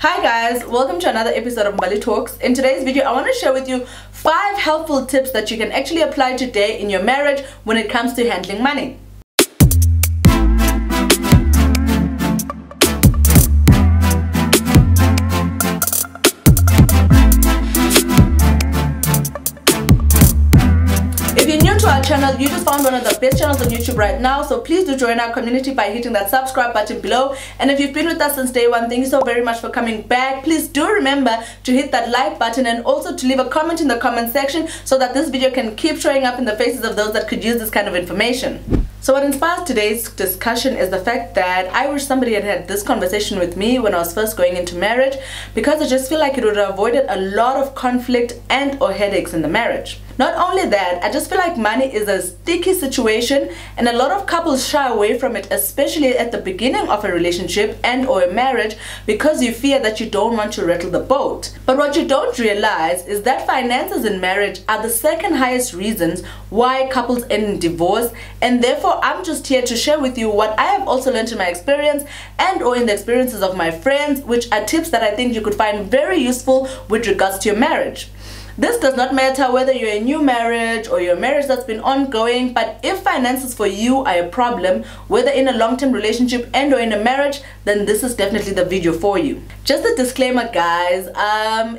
Hi guys, welcome to another episode of Mbali Talks. In today's video, I want to share with you 5 helpful tips that you can actually apply today in your marriage when it comes to handling money. If you're new to our channel, you just found one of the best channels on YouTube right now, so please do join our community by hitting that subscribe button below. And if you've been with us since day one, thank you so very much for coming back. Please do remember to hit that like button and also to leave a comment in the comment section so that this video can keep showing up in the faces of those that could use this kind of information. So what inspires today's discussion is the fact that I wish somebody had had this conversation with me when I was first going into marriage, because I just feel like it would have avoided a lot of conflict and or headaches in the marriage. Not only that, I just feel like money is a sticky situation and a lot of couples shy away from it, especially at the beginning of a relationship and or a marriage, because you fear that you don't want to rattle the boat. But what you don't realize is that finances in marriage are the second highest reasons why couples end in divorce, and therefore I'm just here to share with you what I have also learned in my experience and or in the experiences of my friends, which are tips that I think you could find very useful with regards to your marriage. This does not matter whether you're a new marriage or your marriage that's been ongoing, but if finances for you are a problem, whether in a long-term relationship and or in a marriage, then this is definitely the video for you. Just a disclaimer guys,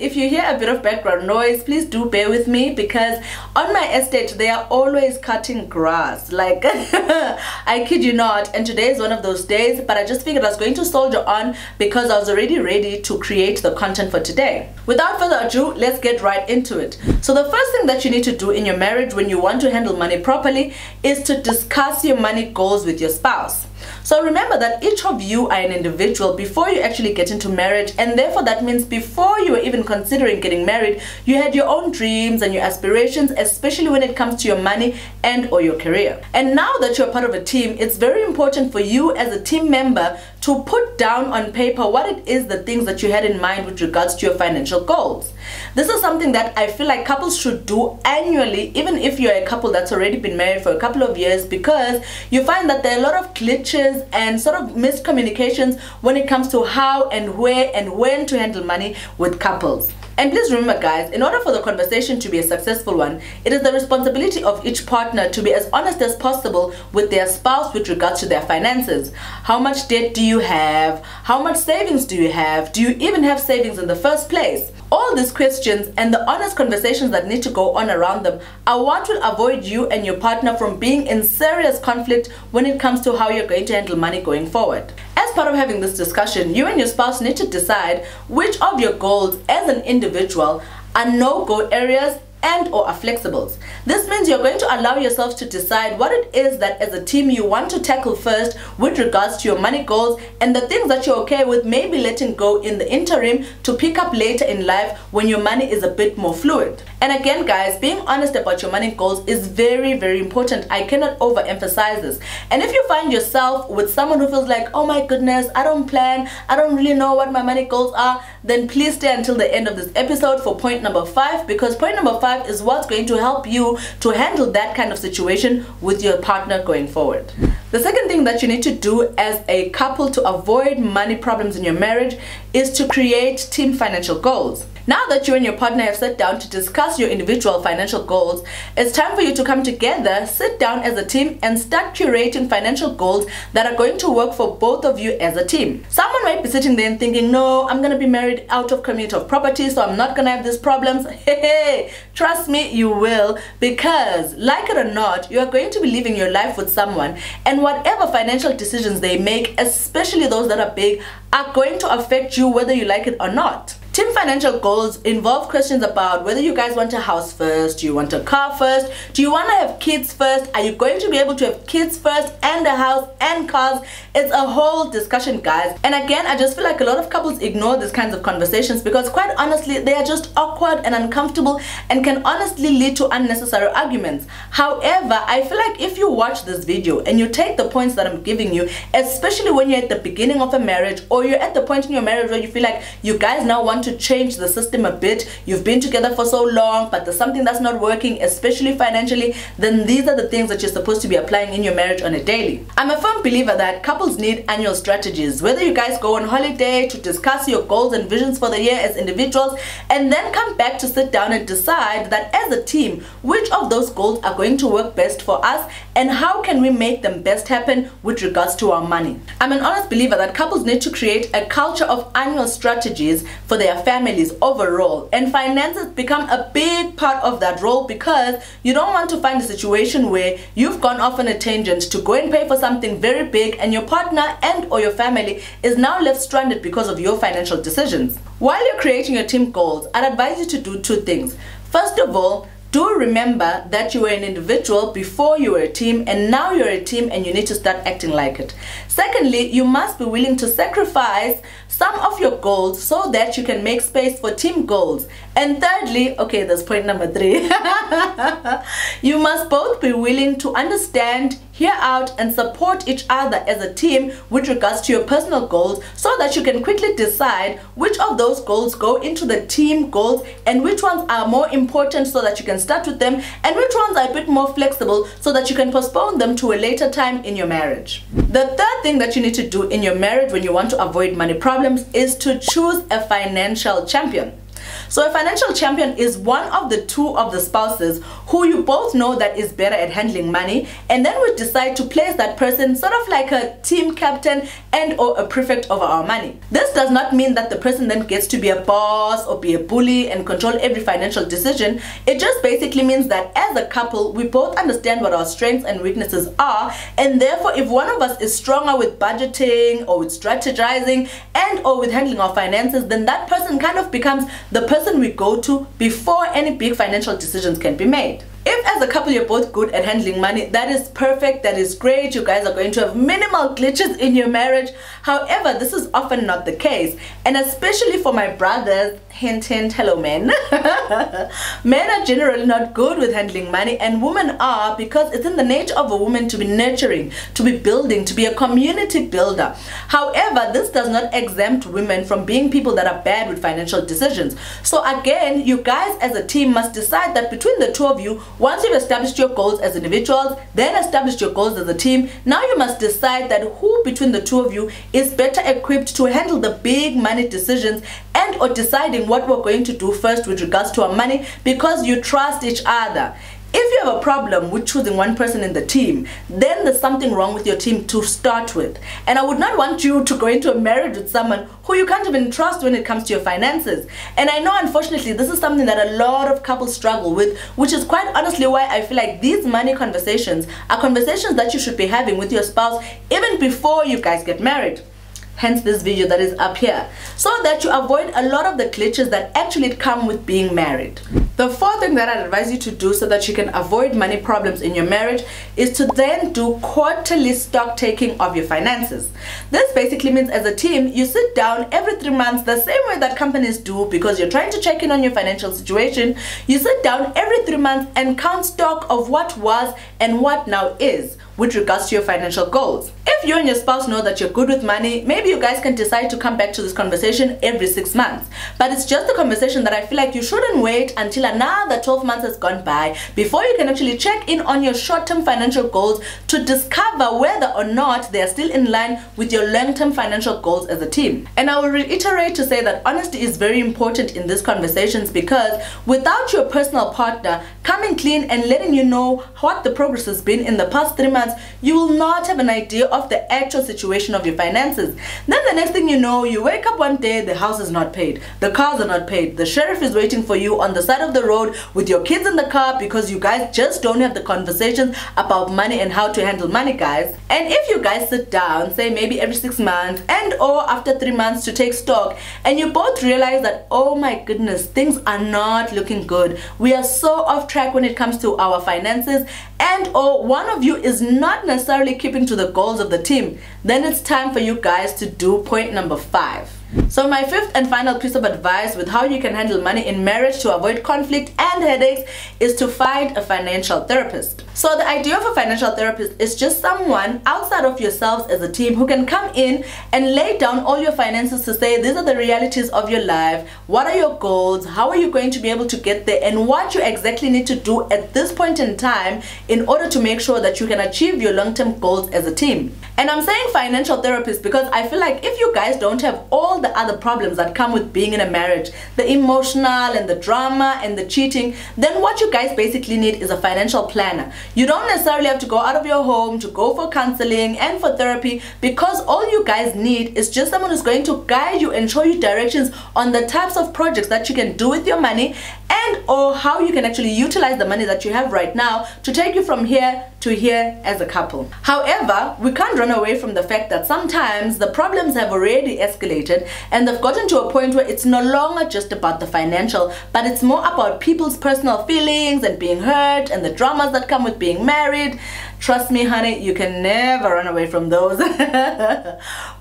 if you hear a bit of background noise, please do bear with me, because on my estate they are always cutting grass, like I kid you not, and today is one of those days, but I just figured I was going to soldier on because I was already ready to create the content for today. Without further ado, let's get right into it. So the first thing that you need to do in your marriage when you want to handle money properly is to discuss your money goals with your spouse. So remember that each of you are an individual before you actually get into marriage, and therefore that means before you were even considering getting married, you had your own dreams and your aspirations, especially when it comes to your money and or your career. And now that you're part of a team, it's very important for you as a team member to put down on paper what it is, the things that you had in mind with regards to your financial goals. This is something that I feel like couples should do annually, even if you're a couple that's already been married for a couple of years, because you find that there are a lot of glitches and sort of miscommunications when it comes to how and where and when to handle money with couples. And please remember guys, in order for the conversation to be a successful one, it is the responsibility of each partner to be as honest as possible with their spouse with regards to their finances. How much debt do you have? How much savings do you have? Do you even have savings in the first place? All these questions and the honest conversations that need to go on around them are what will avoid you and your partner from being in serious conflict when it comes to how you're going to handle money going forward. As part of having this discussion, you and your spouse need to decide which of your goals as an individual are no-go areas and or are flexibles. This means you're going to allow yourselves to decide what it is that as a team you want to tackle first with regards to your money goals, and the things that you're okay with maybe letting go in the interim to pick up later in life when your money is a bit more fluid. And again guys, being honest about your money goals is very, very important. I cannot overemphasize this. And if you find yourself with someone who feels like, oh my goodness, I don't plan, I don't really know what my money goals are, then please stay until the end of this episode for point number 5, because point number 5 is what's going to help you to handle that kind of situation with your partner going forward. The second thing that you need to do as a couple to avoid money problems in your marriage is to create team financial goals. Now that you and your partner have sat down to discuss your individual financial goals, it's time for you to come together, sit down as a team, and start curating financial goals that are going to work for both of you as a team. Someone might be sitting there and thinking, no, I'm going to be married out of community of property, so I'm not going to have these problems. Hey, trust me, you will, because like it or not, you are going to be living your life with someone, and whatever financial decisions they make, especially those that are big, are going to affect you whether you like it or not. Team financial goals involve questions about whether you guys want a house first, do you want a car first, do you want to have kids first, are you going to be able to have kids first and a house and cars. It's a whole discussion guys, and again I just feel like a lot of couples ignore these kinds of conversations because quite honestly they are just awkward and uncomfortable and can honestly lead to unnecessary arguments. However, I feel like if you watch this video and you take the points that I'm giving you, especially when you're at the beginning of a marriage or you're at the point in your marriage where you feel like you guys now want to change the system a bit. You've been together for so long, but there's something that's not working, especially financially, then these are the things that you're supposed to be applying in your marriage on a daily. I'm a firm believer that couples need annual strategies. Whether you guys go on holiday to discuss your goals and visions for the year as individuals, and then come back to sit down and decide that as a team, which of those goals are going to work best for us and how can we make them best happen with regards to our money. I'm an honest believer that couples need to create a culture of annual strategies for their families overall, and finances become a big part of that role, because you don't want to find a situation where you've gone off on a tangent to go and pay for something very big and your partner and or your family is now left stranded because of your financial decisions. While you're creating your team goals, I'd advise you to do two things. First of all, do remember that you were an individual before you were a team, and now you're a team and you need to start acting like it. Secondly, you must be willing to sacrifice some of your goals so that you can make space for team goals. And thirdly, okay, there's point number 3. You must both be willing to understand, hear out, and support each other as a team with regards to your personal goals, so that you can quickly decide which of those goals go into the team goals and which ones are more important so that you can start with them, and which ones are a bit more flexible so that you can postpone them to a later time in your marriage. The third thing that you need to do in your marriage when you want to avoid money problems is to choose a financial champion. So a financial champion is one of the two of the spouses who you both know that is better at handling money, and then we decide to place that person sort of like a team captain and or a prefect over our money. This does not mean that the person then gets to be a boss or be a bully and control every financial decision. It just basically means that as a couple, we both understand what our strengths and weaknesses are, and therefore if one of us is stronger with budgeting or with strategizing and or with handling our finances, then that person kind of becomes the person we go to before any big financial decisions can be made. If as a couple you're both good at handling money, that is perfect, that is great. You guys are going to have minimal glitches in your marriage. However, this is often not the case, and especially for my brothers, hint hint, hello men. Men are generally not good with handling money, and women are, because it's in the nature of a woman to be nurturing, to be building, to be a community builder. However, this does not exempt women from being people that are bad with financial decisions. So again, you guys as a team must decide that between the two of you, once you've established your goals as individuals, then established your goals as a team, now you must decide that who between the two of you is better equipped to handle the big money decisions and or deciding what we're going to do first with regards to our money, because you trust each other. If you have a problem with choosing one person in the team, then there's something wrong with your team to start with. And I would not want you to go into a marriage with someone who you can't even trust when it comes to your finances. And I know unfortunately this is something that a lot of couples struggle with, which is quite honestly why I feel like these money conversations are conversations that you should be having with your spouse even before you guys get married. Hence this video that is up here, so that you avoid a lot of the glitches that actually come with being married. The fourth thing that I'd advise you to do so that you can avoid money problems in your marriage is to then do quarterly stock taking of your finances. This basically means as a team, you sit down every 3 months, the same way that companies do, because you're trying to check in on your financial situation. You sit down every 3 months and count stock of what was and what now is with regards to your financial goals. If you and your spouse know that you're good with money, maybe you guys can decide to come back to this conversation every 6 months. But it's just a conversation that I feel like you shouldn't wait until another 12 months has gone by before you can actually check in on your short-term financial goals to discover whether or not they are still in line with your long-term financial goals as a team. And I will reiterate to say that honesty is very important in these conversations, because without your personal partner coming clean and letting you know what the progress has been in the past 3 months, you will not have an idea of the actual situation of your finances. Then the next thing you know, you wake up one day, the house is not paid, the cars are not paid, the sheriff is waiting for you on the side of the road with your kids in the car, because you guys just don't have the conversations about money and how to handle money, guys. And if you guys sit down, say maybe every 6 months and or after 3 months to take stock, and you both realize that, oh my goodness, things are not looking good, we are so off track when it comes to our finances, and or one of you is not necessarily keeping to the goals of the team, then it's time for you guys to do point number 5. So my fifth and final piece of advice with how you can handle money in marriage to avoid conflict and headaches is to find a financial therapist. So the idea of a financial therapist is just someone outside of yourselves as a team who can come in and lay down all your finances to say, these are the realities of your life, what are your goals, how are you going to be able to get there, and what you exactly need to do at this point in time in order to make sure that you can achieve your long-term goals as a team. And I'm saying financial therapist because I feel like if you guys don't have all the other problems that come with being in a marriage, the emotional and the drama and the cheating, then what you guys basically need is a financial planner. You don't necessarily have to go out of your home to go for counseling and for therapy, because all you guys need is just someone who's going to guide you and show you directions on the types of projects that you can do with your money, and or how you can actually utilize the money that you have right now to take you from here to here as a couple. However, we can't run away from the fact that sometimes the problems have already escalated and they've gotten to a point where it's no longer just about the financial, but it's more about people's personal feelings and being hurt and the dramas that come with being married. Trust me, honey, you can never run away from those.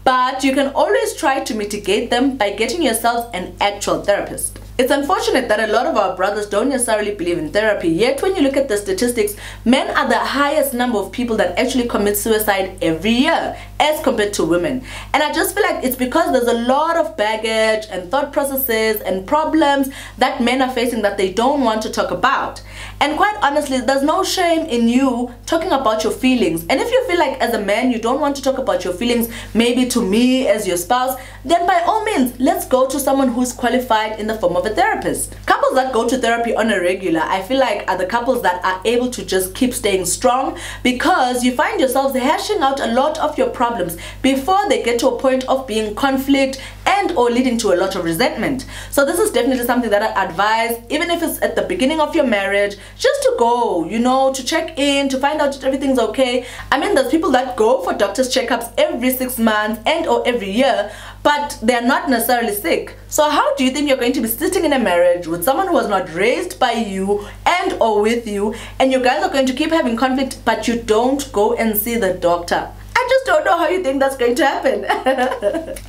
But you can always try to mitigate them by getting yourself an actual therapist. It's unfortunate that a lot of our brothers don't necessarily believe in therapy, yet when you look at the statistics, men are the highest number of people that actually commit suicide every year as compared to women. And I just feel like it's because there's a lot of baggage and thought processes and problems that men are facing that they don't want to talk about. And quite honestly, there's no shame in you talking about your feelings. And if you feel like as a man you don't want to talk about your feelings, maybe to me as your spouse, then by all means, let's go to someone who's qualified in the form of a therapist. Couples that go to therapy on a regular, I feel like, are the couples that are able to just keep staying strong, because you find yourselves hashing out a lot of your problems before they get to a point of being conflict and or leading to a lot of resentment. So this is definitely something that I advise, even if it's at the beginning of your marriage, just to go, you know, to check in, to find out if everything's okay. I mean, there's people that go for doctor's checkups every 6 months and or every year, but they're not necessarily sick. So how do you think you're going to be sitting in a marriage with someone who was not raised by you and or with you, and you guys are going to keep having conflict, but you don't go and see the doctor? I just don't know how you think that's going to happen.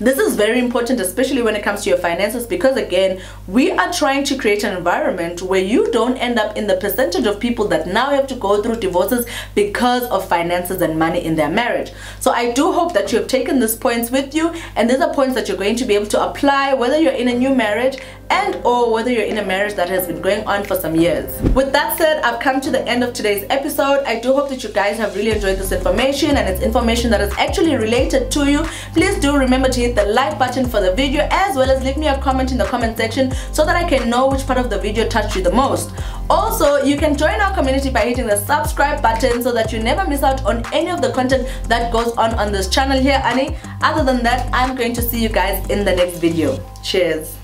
This is very important, especially when it comes to your finances, because again, we are trying to create an environment where you don't end up in the percentage of people that now have to go through divorces because of finances and money in their marriage. So I do hope that you have taken these points with you, and these are points that you're going to be able to apply whether you're in a new marriage and or whether you're in a marriage that has been going on for some years. With that said, I've come to the end of today's episode. I do hope that you guys have really enjoyed this information, and it's information that is actually related to you. Please do remember to hit the like button for the video, as well as leave me a comment in the comment section so that I can know which part of the video touched you the most. Also, you can join our community by hitting the subscribe button so that you never miss out on any of the content that goes on this channel here, Annie. Other than that, I'm going to see you guys in the next video. Cheers.